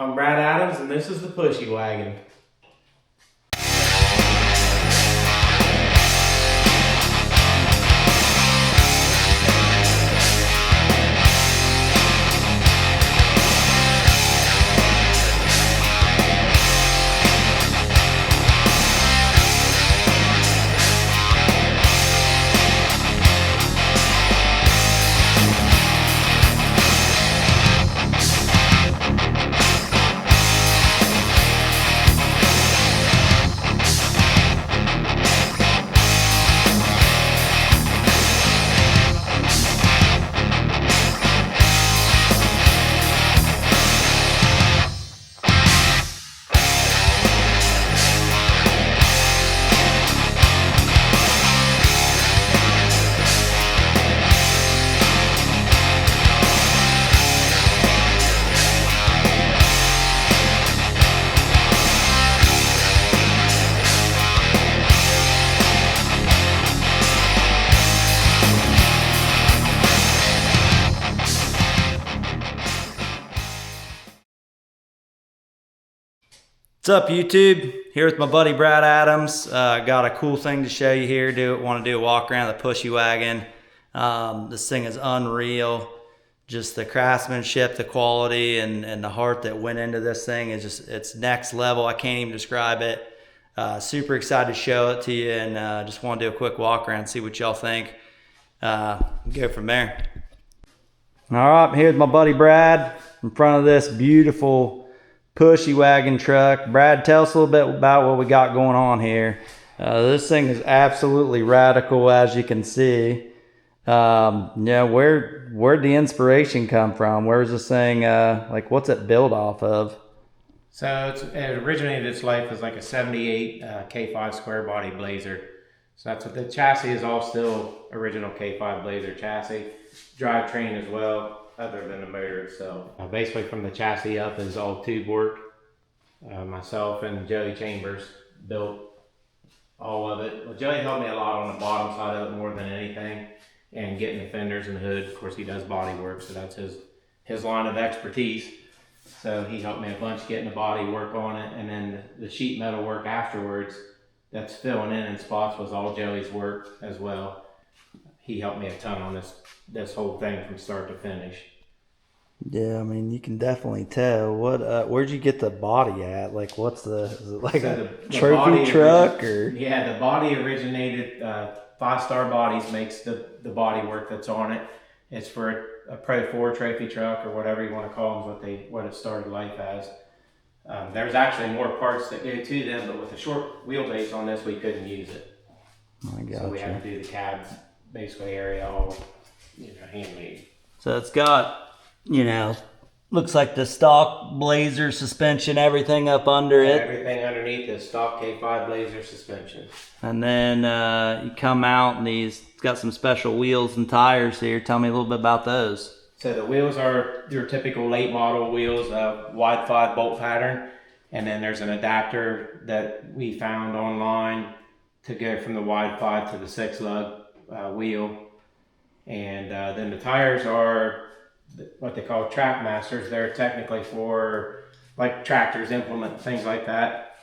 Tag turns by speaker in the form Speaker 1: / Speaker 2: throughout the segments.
Speaker 1: I'm Brad Adams, and this is the Pushy Wagon.
Speaker 2: What's up, YouTube? Here with my buddy Brad Adams. Got a cool thing to show you here. Want to do a walk around the Pushy Wagon. This thing is unreal. Just the craftsmanship, the quality, and the heart that went into this thing is it's next level. I can't even describe it. Super excited to show it to you, and just want to do a quick walk around, see what y'all think. Go from there. All right, here's my buddy Brad in front of this beautiful Pushy Wagon truck. Brad, tell us a little bit about what we got going on here. This thing is absolutely radical, as you can see. Where'd the inspiration come from? Where's this thing, what's it built off of?
Speaker 1: So it originated its life as like a 78 K5 square body Blazer. So that's what the chassis is, all still original K5 Blazer chassis. Drivetrain as well, other than the motor itself. Basically from the chassis up is all tube work. Myself and Joey Chambers built all of it. Well, Joey helped me a lot on the bottom side of it more than anything, and getting the fenders and the hood. Of course, he does body work, so that's his line of expertise. So he helped me a bunch getting the body work on it, and then the sheet metal work afterwards that's filling in spots was all Joey's work as well. He helped me a ton on this whole thing from start to finish.
Speaker 2: Yeah, I mean, you can definitely tell. Where'd you get the body at? Like, is it like a trophy truck or?
Speaker 1: Yeah, the body originated, 5-star Bodies makes the body work that's on it. It's for a Pro 4 trophy truck, or whatever you want to call them, what it started life as. There's actually more parts that go to them, but with the short wheelbase on this, we couldn't use it.
Speaker 2: I gotcha.
Speaker 1: So we had to do the cab basically area all, handmade.
Speaker 2: So it's got, looks like the stock Blazer suspension, everything up under it.
Speaker 1: Everything underneath is stock K5 Blazer suspension.
Speaker 2: And then you come out and it's got some special wheels and tires here. Tell me a little bit about those.
Speaker 1: So the wheels are your typical late model wheels, wide 5 bolt pattern. And then there's an adapter that we found online to go from the wide 5 to the 6 lug wheel. And then the tires are what they call track masters. They're technically for like tractors, implement, things like that.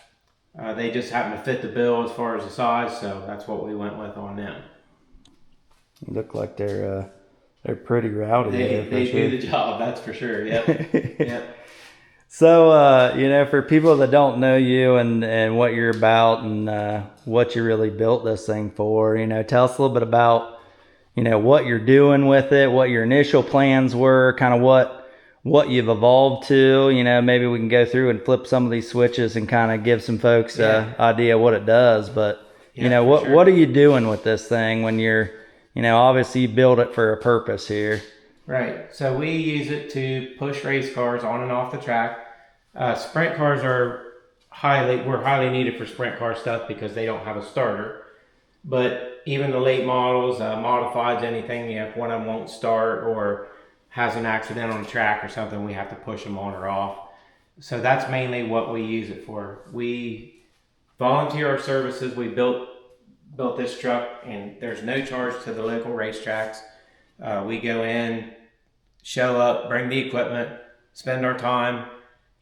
Speaker 1: They just happen to fit the bill as far as the size, so that's what we went with on them.
Speaker 2: Look like they're pretty rowdy.
Speaker 1: They do the job, that's for sure. Yep. Yep.
Speaker 2: So, for people that don't know you and what you're about and what you really built this thing for, tell us a little bit about, what you're doing with it, what your initial plans were, kind of what you've evolved to. Maybe we can go through and flip some of these switches and kind of give some folks an idea what it does. But, what are you doing with this thing when you're, obviously you build it for a purpose here.
Speaker 1: Right. So we use it to push race cars on and off the track. Sprint cars we're highly needed for sprint car stuff because they don't have a starter. But even the late models, modifieds, anything, if one of them won't start or has an accident on the track or something, we have to push them on or off. So that's mainly what we use it for. We volunteer our services. We built this truck, and there's no charge to the local racetracks. We go in, show up, bring the equipment, spend our time,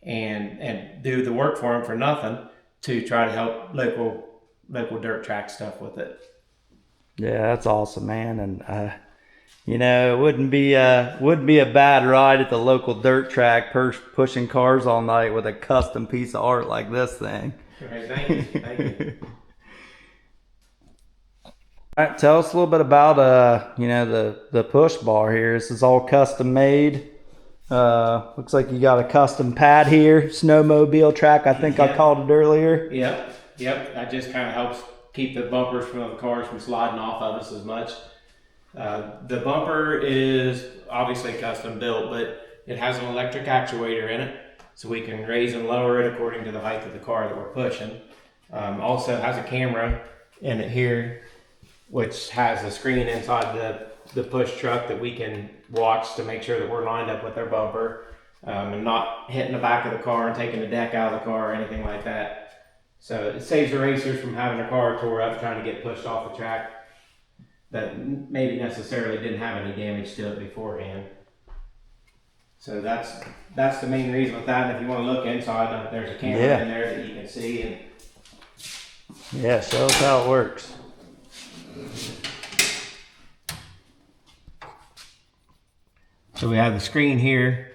Speaker 1: and do the work for them for nothing to try to help local dirt track stuff with it.
Speaker 2: Yeah, that's awesome, man. And it wouldn't be a bad ride at the local dirt track, pushing cars all night with a custom piece of art like this thing.
Speaker 1: Okay, thank you. Thank you.
Speaker 2: All right, tell us a little bit about the push bar here. This is all custom made. Looks like you got a custom pad here, snowmobile track. I think I called it earlier.
Speaker 1: Yep. That just kind of helps keep the bumpers from the cars from sliding off of us as much. The bumper is obviously custom built, but it has an electric actuator in it, so we can raise and lower it according to the height of the car that we're pushing. Also has a camera in it here, which has a screen inside the push truck that we can watch to make sure that we're lined up with our bumper, and not hitting the back of the car and taking the deck out of the car or anything like that. So it saves the racers from having their car tore up trying to get pushed off the track that maybe necessarily didn't have any damage to it beforehand. So that's the main reason with that. And if you want to look inside, there's a camera in there that you can see. And
Speaker 2: yeah, show us how it works.
Speaker 1: So we have the screen here,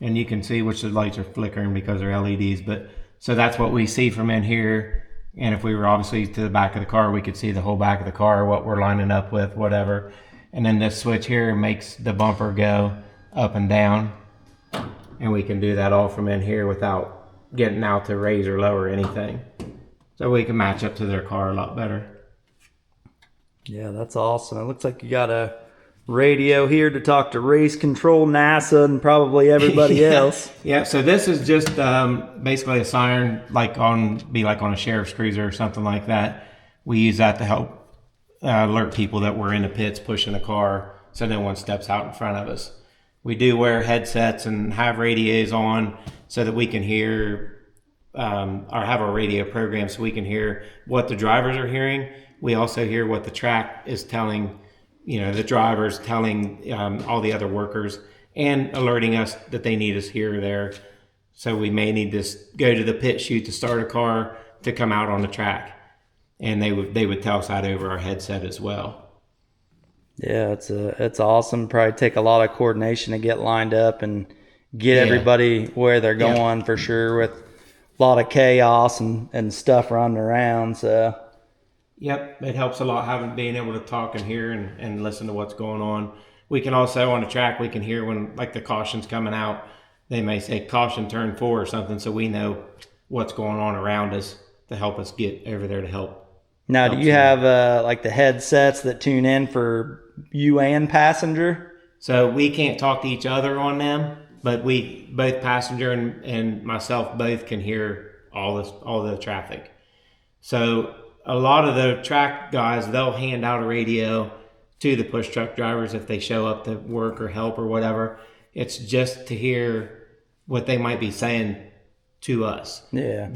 Speaker 1: and you can see which the lights are flickering because they're LEDs. But so that's what we see from in here. And if we were obviously to the back of the car, we could see the whole back of the car, what we're lining up with, whatever. And then this switch here makes the bumper go up and down. And we can do that all from in here without getting out to raise or lower anything. So we can match up to their car a lot better.
Speaker 2: Yeah, that's awesome. It looks like you got a radio here to talk to race control, NASA, and probably everybody else.
Speaker 1: Yeah, so this is just basically a siren, like on a sheriff's cruiser or something like that. We use that to help alert people that we're in the pits pushing a car so no one steps out in front of us. We do wear headsets and have radios on so that we can hear or have a radio program so we can hear what the drivers are hearing. We also hear what the track is telling the drivers, telling all the other workers, and alerting us that they need us here or there. So we may need to go to the pit chute to start a car to come out on the track. And they would tell us that over our headset as well.
Speaker 2: Yeah, it's awesome. Probably take a lot of coordination to get lined up and get everybody where they're going for sure, with a lot of chaos and stuff running around. So
Speaker 1: yep, it helps a lot being able to talk and hear and listen to what's going on. We can also, on the track, we can hear when like the caution's coming out. They may say caution turn 4 or something, so we know what's going on around us to help us get over there to help.
Speaker 2: Now, do you have like the headsets that tune in for you and passenger?
Speaker 1: So we can't talk to each other on them, but both passenger and myself both can hear all the traffic. So a lot of the track guys, they'll hand out a radio to the push truck drivers if they show up to work or help or whatever. It's just to hear what they might be saying to us.
Speaker 2: Yeah.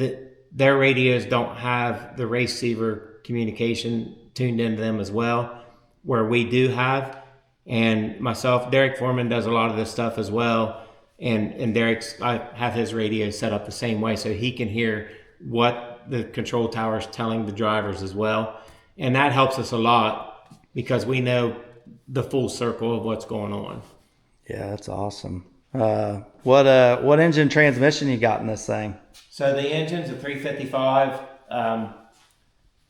Speaker 1: Their radios don't have the receiver communication tuned into them as well, where we do have. And myself, Derek Foreman, does a lot of this stuff as well. And I have his radio set up the same way so he can hear what the control tower is telling the drivers as well. And that helps us a lot because we know the full circle of what's going on.
Speaker 2: Yeah, that's awesome. What engine transmission you got in this thing?
Speaker 1: So the engine's a 355.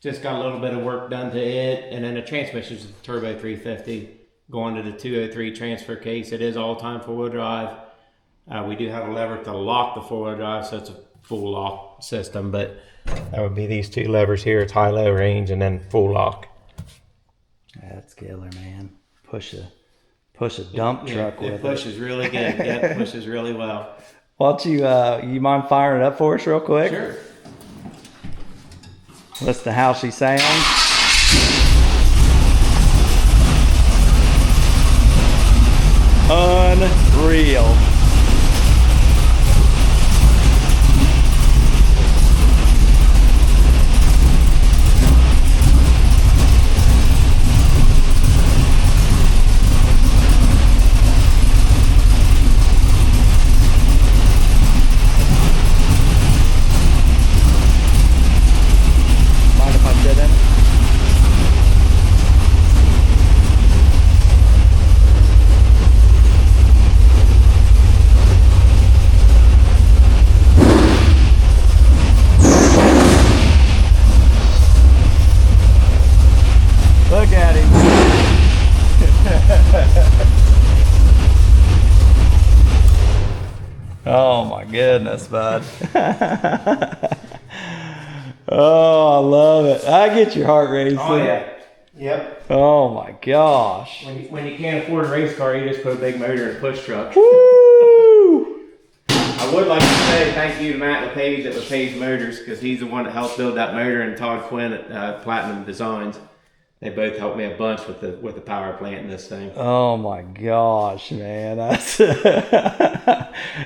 Speaker 1: Just got a little bit of work done to it. And then the transmission's a turbo 350 going to the 203 transfer case. It is all-time four-wheel drive. We do have a lever to lock the four-wheel drive, so it's a full lock system, but that would be these two levers here. It's high-low range and then full lock.
Speaker 2: That's killer, man. Push a dump truck with it.
Speaker 1: It pushes really good. Yeah, it pushes really well.
Speaker 2: Why don't you mind firing it up for us real quick?
Speaker 1: Sure.
Speaker 2: Listen to how she sounds. Unreal. goodness, bud. Oh, I love it. I get your heart racing.
Speaker 1: Oh yeah. Yep.
Speaker 2: Oh my gosh.
Speaker 1: When you can't afford a race car, you just put a big motor in a push truck.
Speaker 2: Woo!
Speaker 1: I would like to say thank you to Matt LePage at LePage Motors, because he's the one that helped build that motor, and Todd Quinn at Platinum Designs. They both helped me a bunch with the power plant in this thing.
Speaker 2: Oh my gosh, man. That's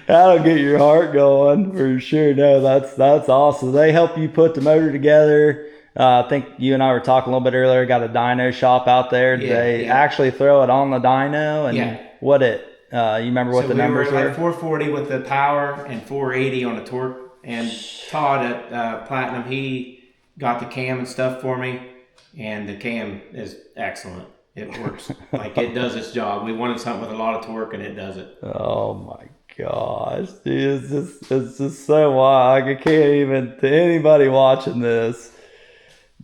Speaker 2: that'll get your heart going for sure. No, that's awesome. They help you put the motor together. I think you and I were talking a little bit earlier, got a dyno shop out there. Did they actually throw it on the dyno? And what you remember what the numbers were?
Speaker 1: 440 with the power and 480 on the torque. And Todd at Platinum, he got the cam and stuff for me. And the cam is excellent. It works. Like, it does its job. We wanted something with a lot of torque, and it does it.
Speaker 2: Oh my gosh, dude, it's just so wild. I can't even, to anybody watching this,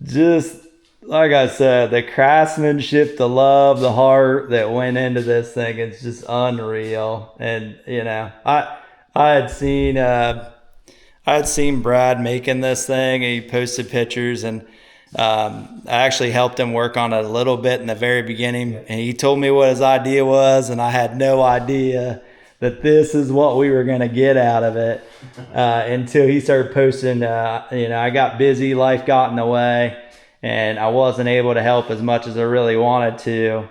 Speaker 2: just like I said, the craftsmanship, the love, the heart that went into this thing, it's just unreal. And you know, I had seen Brad making this thing, and he posted pictures, and I actually helped him work on it a little bit in the very beginning, and he told me what his idea was, and I had no idea that this is what we were going to get out of it until he started posting. I got busy, life got in the way, and I wasn't able to help as much as I really wanted to.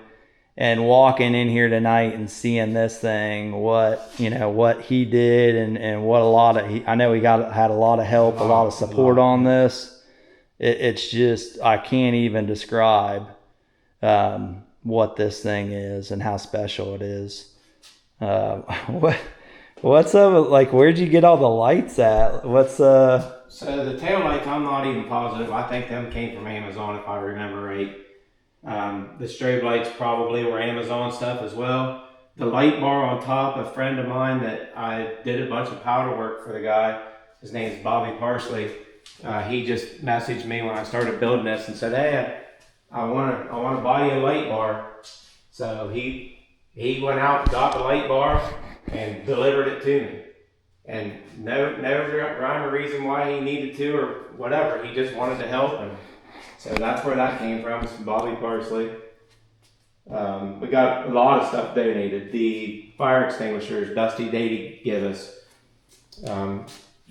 Speaker 2: And walking in here tonight and seeing this thing, what he did, and what I know he had a lot of help, a lot of support on this. It's just, I can't even describe what this thing is and how special it is. What's up? Like, where'd you get all the lights at? So
Speaker 1: the tail lights, I'm not even positive. I think them came from Amazon, if I remember right. The strobe lights probably were Amazon stuff as well. The light bar on top, a friend of mine that I did a bunch of powder work for the guy, his name is Bobby Parsley. He just messaged me when I started building this and said, "Hey, I want to buy you a light bar." So he went out, got the light bar, and delivered it to me. And no rhyme or reason why he needed to or whatever. He just wanted to help, and so that's where that came from. It's from Bobby Parsley. We got a lot of stuff donated. The fire extinguishers Dusty Dady gave us.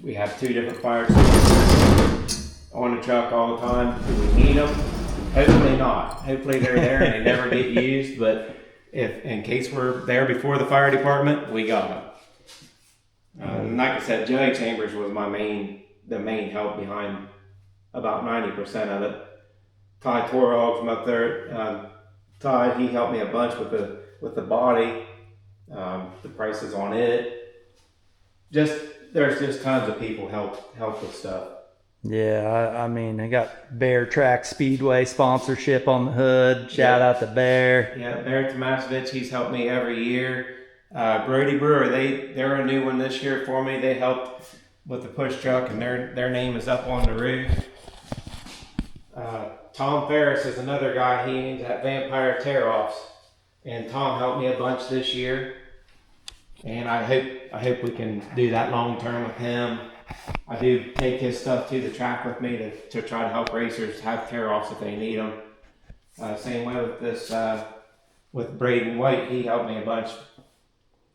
Speaker 1: We have 2 different fire extinguishers on the truck all the time. Do we need them? Hopefully not. Hopefully they're there and they never get used. But if in case we're there before the fire department, we got them. Like I said, Joey Chambers was the main help behind about 90% of it. Ty Torog from up there. Ty, he helped me a bunch with the body, the prices on it. There's just tons of people help with stuff.
Speaker 2: Yeah, I mean, I got Bear Track Speedway sponsorship on the hood. Shout out to Bear.
Speaker 1: Yeah, Bear Tomasevich, he's helped me every year. Brody Brewer, they're a new one this year for me. They helped with the push truck, and their name is up on the roof. Tom Ferris is another guy. He's at Vampire Tear-Offs, and Tom helped me a bunch this year. And I hope we can do that long term with him. I do take his stuff to the track with me to try to help racers have tear-offs if they need them. Same way with this, with Braden White, he helped me a bunch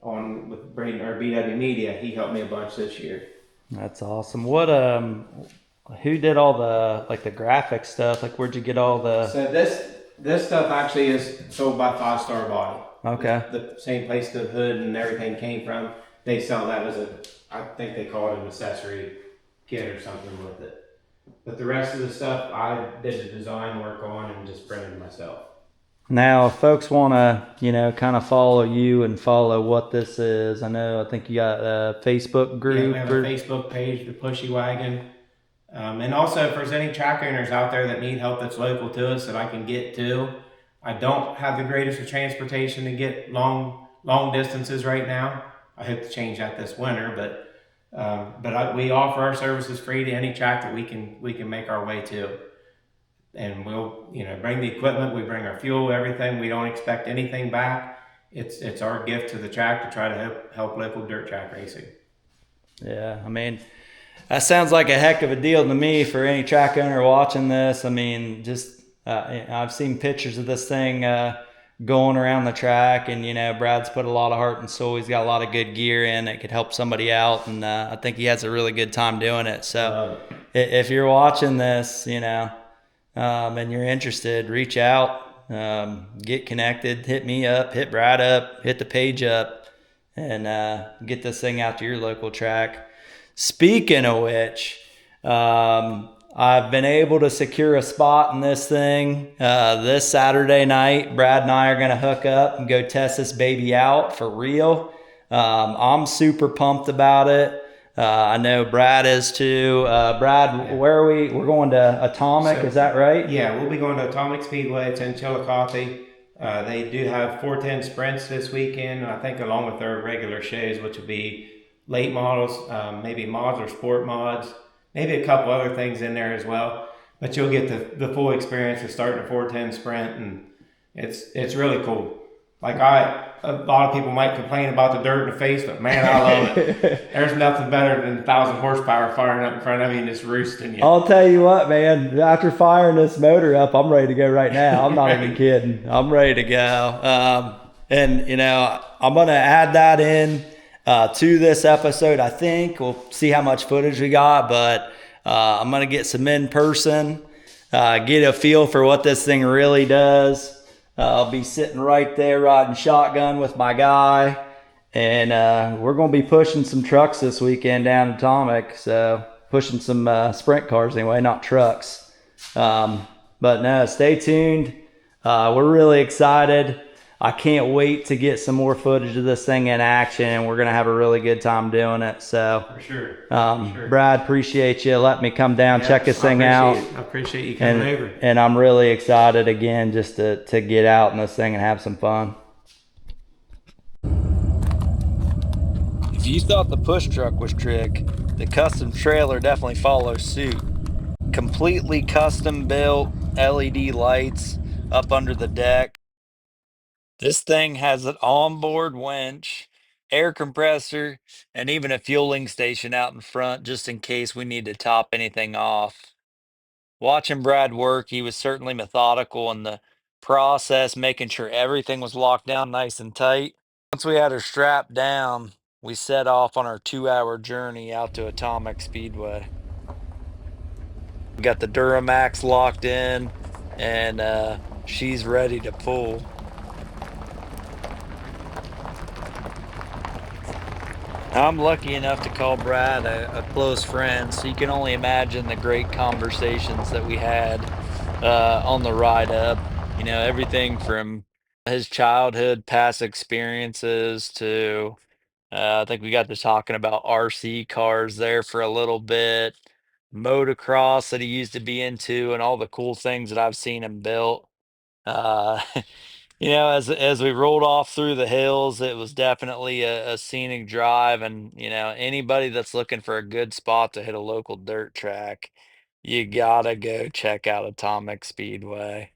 Speaker 1: with Braden or BW Media. He helped me a bunch this year.
Speaker 2: That's awesome. Who did all the graphic stuff? Like, where'd you get all the?
Speaker 1: So this stuff actually is sold by 5 Star Body.
Speaker 2: Okay.
Speaker 1: The same place the hood and everything came from. They sell that as I think they call it an accessory kit or something with it. But the rest of the stuff I did the design work on and just printed myself.
Speaker 2: Now, if folks want to, kind of follow you and follow what this is, I think you got a Facebook group.
Speaker 1: Yeah, we have a Facebook page, the Pushy Wagon. And also, if there's any track owners out there that need help that's local to us that I can get to, I don't have the greatest of transportation to get long distances right now. I hope to change that this winter, but we offer our services free to any track that we can make our way to, and we'll bring the equipment, we bring our fuel, everything. We don't expect anything back. It's our gift to the track to try to help local dirt track racing.
Speaker 2: Yeah, I mean, that sounds like a heck of a deal to me for any track owner watching this. I mean, just I've seen pictures of this thing going around the track, and Brad's put a lot of heart and soul. He's got a lot of good gear in that could help somebody out, and I think he has a really good time doing it. So if you're watching this, and you're interested, reach out, get connected, hit me up, hit Brad up, hit the page up, and get this thing out to your local track. Speaking of which, I've been able to secure a spot in this thing this Saturday night. Brad and I are going to hook up and go test this baby out for real. I'm super pumped about it. I know Brad is too. Brad, where are we? We're going to Atomic, is that right?
Speaker 1: Yeah, we'll be going to Atomic Speedway. It's in Chillicothe. They do have 410 sprints this weekend, I think, along with their regular shows, which will be late models, maybe mods or sport mods, maybe a couple other things in there as well. But you'll get the full experience of starting a 410 sprint, and it's really cool. Like a lot of people might complain about the dirt in the face, but man, I love it. There's nothing better than 1,000 horsepower firing up in front of you and just roosting you.
Speaker 2: I'll tell you what, man, after firing this motor up, I'm ready to go right now. I'm not even kidding. I'm ready to go. And I'm going to add that in to this episode. I think we'll see how much footage we got, but I'm going to get some in person, get a feel for what this thing really does. I'll be sitting right there riding shotgun with my guy, and we're going to be pushing some trucks this weekend down at Atomic. So pushing some sprint cars anyway, not trucks. But no, stay tuned. We're really excited. I can't wait to get some more footage of this thing in action, and we're going to have a really good time doing it. So,
Speaker 1: for sure.
Speaker 2: Brad, appreciate you letting me come down, check this thing out.
Speaker 1: I appreciate you coming over.
Speaker 2: And I'm really excited again just to get out in this thing and have some fun. If you thought the push truck was trick, the custom trailer definitely follows suit. Completely custom built LED lights up under the deck. This thing has an onboard winch, air compressor, and even a fueling station out in front just in case we need to top anything off. Watching Brad work, he was certainly methodical in the process, making sure everything was locked down nice and tight. Once we had her strapped down, we set off on our 2-hour journey out to Atomic Speedway. We got the Duramax locked in, and she's ready to pull. I'm lucky enough to call Brad a close friend, so you can only imagine the great conversations that we had on the ride up. Everything from his childhood, past experiences to I think we got to talking about RC cars there for a little bit, motocross that he used to be into, and all the cool things that I've seen him built. Uh, as we rolled off through the hills, it was definitely a scenic drive, and anybody that's looking for a good spot to hit a local dirt track, you gotta go check out Atomic Speedway.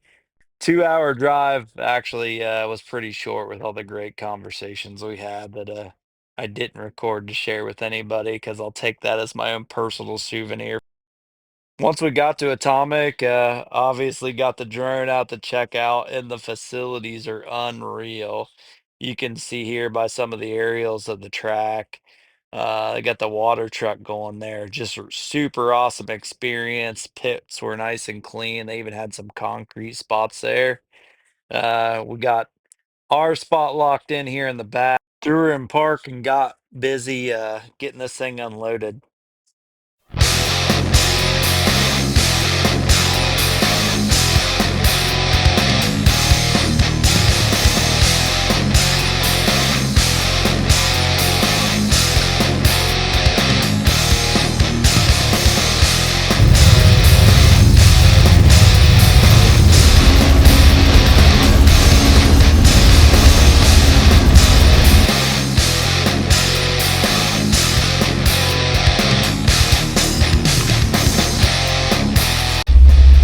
Speaker 2: 2-hour drive actually was pretty short with all the great conversations we had that I didn't record to share with anybody because I'll take that as my own personal souvenir. Once we got to Atomic, obviously got the drone out to check out, and the facilities are unreal. You can see here by some of the aerials of the track. They got the water truck going there. Just a super awesome experience. Pits were nice and clean. They even had some concrete spots there. We got our spot locked in here in the back. Threw her in park and got busy getting this thing unloaded.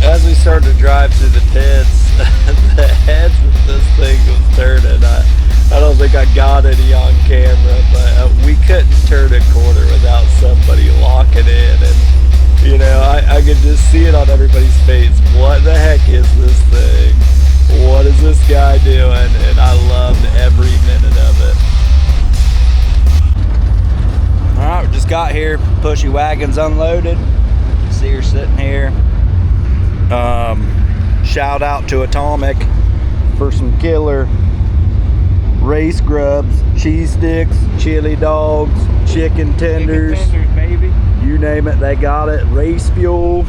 Speaker 2: As we started to drive through the pits, the heads that this thing was turning, I don't think I got any on camera, but we couldn't turn a corner without somebody locking in, and you know, I could just see it on everybody's face. What the heck is this thing? What is this guy doing? And I loved every minute of it. All right, we just got here. Pushy Wagon's unloaded. See her sitting here. Shout out to Atomic for some killer race grubs, cheese sticks, chili dogs, chicken tenders,
Speaker 1: baby.
Speaker 2: you name it, they got it. Race fuel.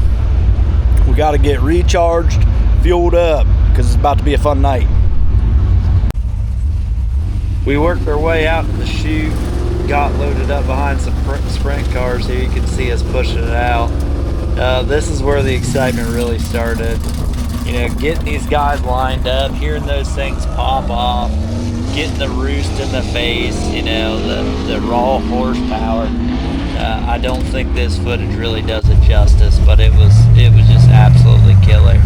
Speaker 2: We got to get recharged, fueled up, because it's about to be a fun night. We worked our way out to the chute, got loaded up behind some sprint cars here. You can see us pushing it out. This is where the excitement really started. You know, getting these guys lined up, hearing those things pop off, getting the roost in the face, you know, the raw horsepower. I don't think this footage really does it justice, but it was just absolutely killer.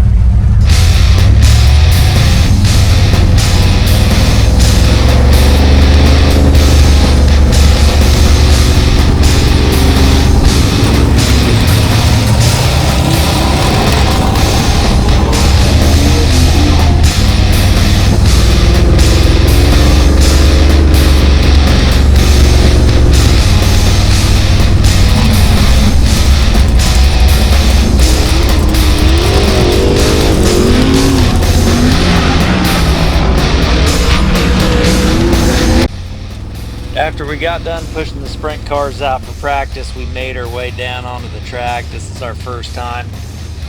Speaker 2: After we got done pushing the sprint cars out for practice, we made our way down onto the track. This is our first time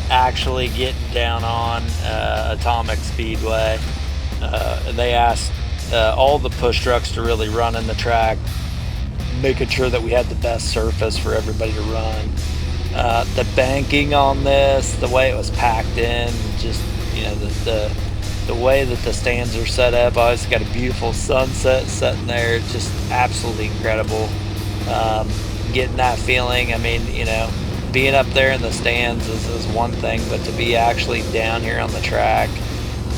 Speaker 2: actually getting down on Atomic Speedway. They asked all the push trucks to really run in the track, making sure that we had the best surface for everybody to run. The banking on this, the way it was packed in, just, you know, the way that the stands are set up. It's got a beautiful sunset setting there. It's just absolutely incredible. Getting that feeling, I mean, you know, being up there in the stands is one thing, but to be actually down here on the track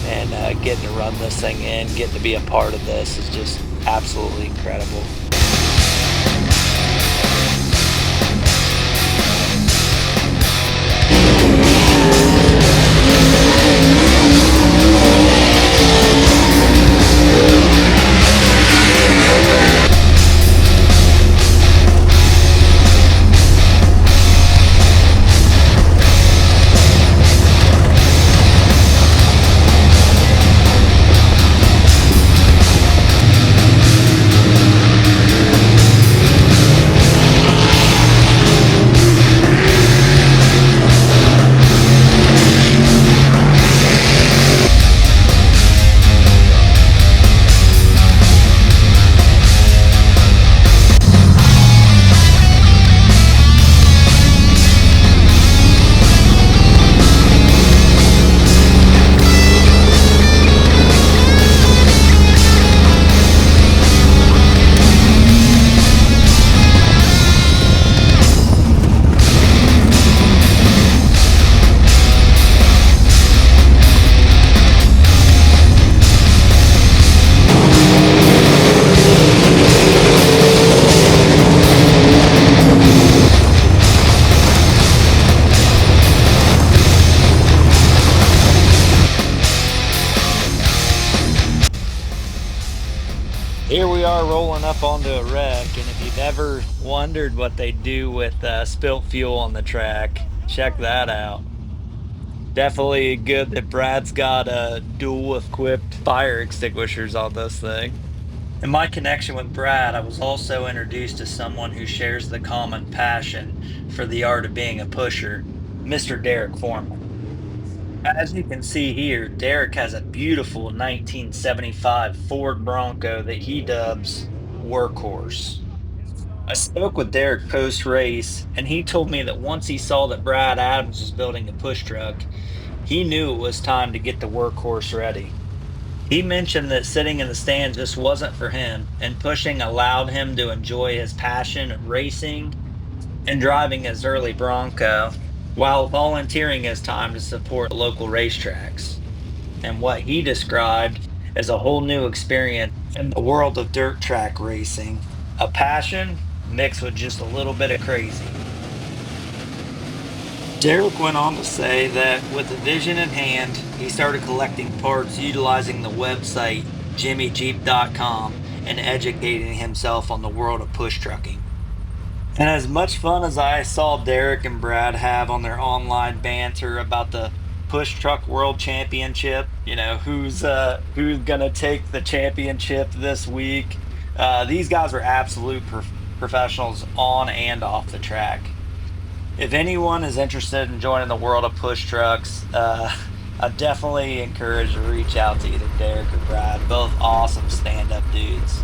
Speaker 2: and getting to run this thing in, getting to be a part of this is just absolutely incredible. Here we are rolling up onto a wreck, and if you've ever wondered what they do with spilt fuel on the track, check that out. Definitely good that Brad's got dual equipped fire extinguishers on this thing. In my connection with Brad, I was also introduced to someone who shares the common passion for the art of being a pusher, Mr. Derek Foreman. As you can see here, Derek has a beautiful 1975 Ford Bronco that he dubs Workhorse. I spoke with Derek post-race, and he told me that once he saw that Brad Adams was building a push truck, he knew it was time to get the Workhorse ready. He mentioned that sitting in the stands just wasn't for him, and pushing allowed him to enjoy his passion of racing and driving his early Bronco, while volunteering his time to support local racetracks. And what he described is a whole new experience in the world of dirt track racing. A passion mixed with just a little bit of crazy. Derek went on to say that with a vision in hand, he started collecting parts utilizing the website jimmyjeep.com and educating himself on the world of push trucking. And as much fun as I saw Derek and Brad have on their online banter about the Push Truck World Championship, who's gonna take the championship this week. These guys were absolute professionals on and off the track. If anyone is interested in joining the world of push trucks, I definitely encourage to reach out to either Derek or Brad. Both awesome stand-up dudes.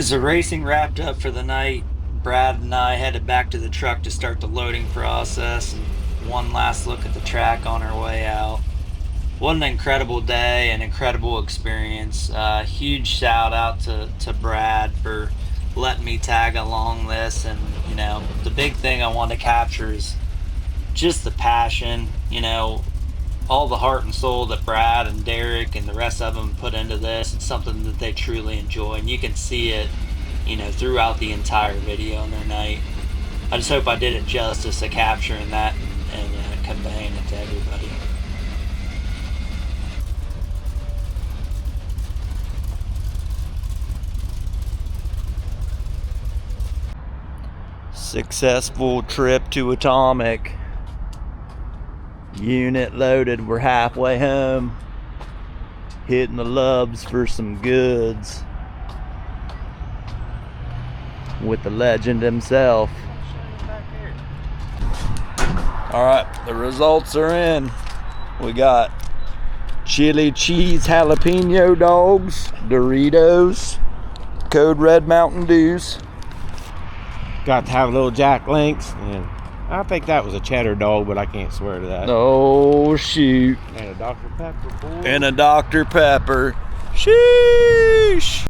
Speaker 2: As the racing wrapped up for the night, Brad and I headed back to the truck to start the loading process and one last look at the track on our way out. What an incredible day and incredible experience. Huge shout out to Brad for letting me tag along this. And, you know, the big thing I want to capture is just the passion, you know, all the heart and soul that Brad and Derek and the rest of them put into this. It's something that they truly enjoy, and you can see it, you know, throughout the entire video on their night. I just hope I did it justice of capturing that and conveying it to everybody. Successful trip to Atomic. Unit loaded. We're halfway home. Hitting the Lubs for some goods. With the legend himself. Alright, the results are in. We got chili cheese jalapeno dogs, Doritos, Code Red Mountain Dews.
Speaker 1: Got to have a little Jack Links, and I think that was a cheddar dog, but I can't swear to that.
Speaker 2: Oh shoot.
Speaker 1: And a Dr. Pepper, boy.
Speaker 2: And a Dr. Pepper. Sheesh.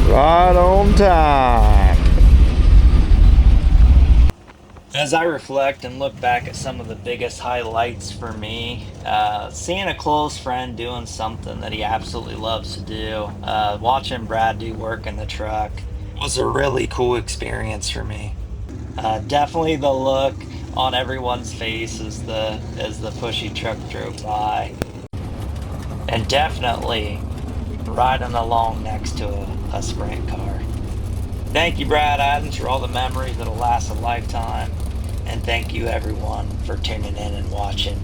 Speaker 2: Right on time. As I reflect and look back at some of the biggest highlights for me, seeing a close friend doing something that he absolutely loves to do, watching Brad do work in the truck was a really cool experience for me. Definitely the look on everyone's face as the pushy truck drove by, and definitely riding along next to a sprint car. Thank you, Brad Adams, for all the memories that'll last a lifetime. And thank you, everyone, for tuning in and watching.